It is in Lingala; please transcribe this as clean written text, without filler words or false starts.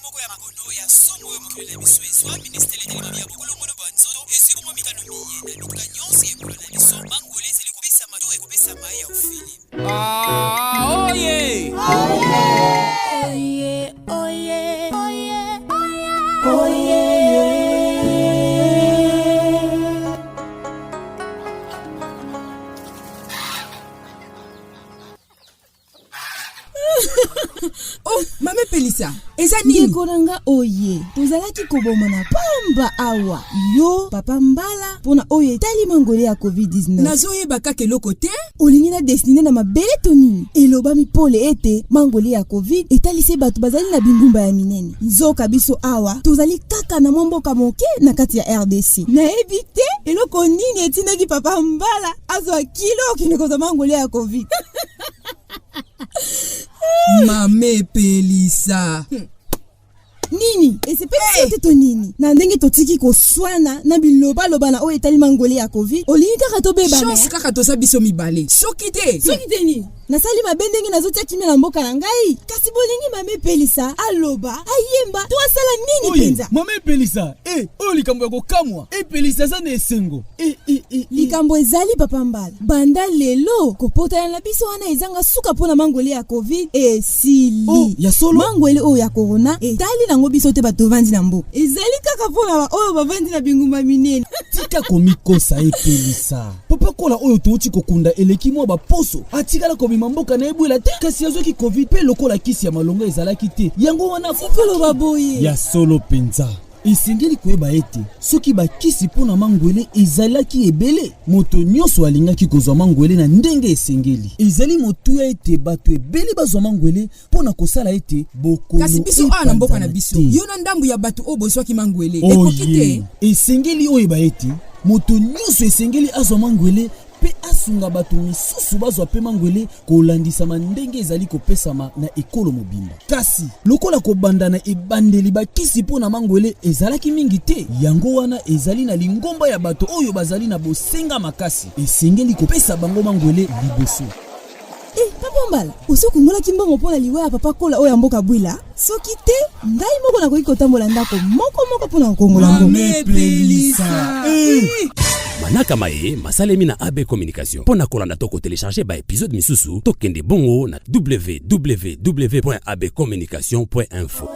moko ya makono ya songo yo mokili na biso ezwa ministele etelemi ya bokolo mono bwa nzoto ezwi bongo mikano miye na bituka nyonso ekolo na biso mangole ezali kopesama to ekopesama ya ofili. Oye! Oye! Oye! Oye! Oye! Oh, mame Pelisa, eza nini? Ngekonanga oye, tozalaki koboma na pamba awa. Yo, papa mbala, pona oye etali mangole ya COVID-19. Nazoyeba kaka eloko te? Olingi na destine na mabele to nini? Eloba mipole ete mangole ya COVID etalisi bato bazali na bingumba ya minene. Nzoka biso awa, tozali kaka na mboka moke na kati ya RDC. Na ebite, eloko nini etinaki papa mbala azwa kilo kineko za mangole ya COVID. Mame Pelisa. Nini? Esepesi te to nini? Na ndenge totiki koswana na biloba loba na o etali mangole ya COVID. Olingi kaka to beba na. Chance kaka toza biso mibale. Soki te ni. Nasali mabendenge nazotia kimi na mboka na ngai. Kasi bolingi mame Pelisa aloba ayemba to asala nini penza? Mame Pelisa, o likambo ya kokamwa. Pelisa za na esengo. Likambo ezali papa mbala. Banda lelo kopota na biso wana ezanga suka pona mangole ya COVID esili. Oh, ya solo mangole o ya corona etali nango biso te bato vandi na mboka. Ezali kaka pona oyo bavandi na bingumba minene. Tika komikosa Pelisa. Papa kola oyo touti kokunda eleki mwa ba poso. Atikala kobima mboka na ebwela te kasi azoki COVID pe lokola kisi ya malonga ezalaki te. Yango wana fukolo baboye. Ya solo penza. Esengeli koyeba ete soki bakisi pona mangwele ezalaki ebele moto nyonso alingaki kozwa mangwele na ndenge esengeli ezali motuya ete bato ebele bazwa mangwele pona kosala ete bokolo kasi biso ana mboka na biso yo na ndambu ya bato o bozwaki mangwele ekoki te esengeli oyeba ete moto nyonso esengeli azwa mangwele pe asunga bato misusu bazwa pe mangwele kolandisama ndenge ezali kopesama na ekolo mobimba kasi lokola kobanda na ebandeli bakisi pona mangwele ezalaki mingi te yango wana ezali na lingomba ya bato oyo bazali na bosenga makasi esengeli kopesa bango mangwele liboso. Papa mbala, usoku ngola kimbongo pona liwa ya papa kola oya mboka bwila. Soki te, ngai moko na koki kotambola ndako moko pona kongola ngo. Mame Pelisa. Manaka mae, masalemi na AB Communication. Pona kolanda toko télécharger ba épisode misusu, tokende bongo na www.abcommunication.info.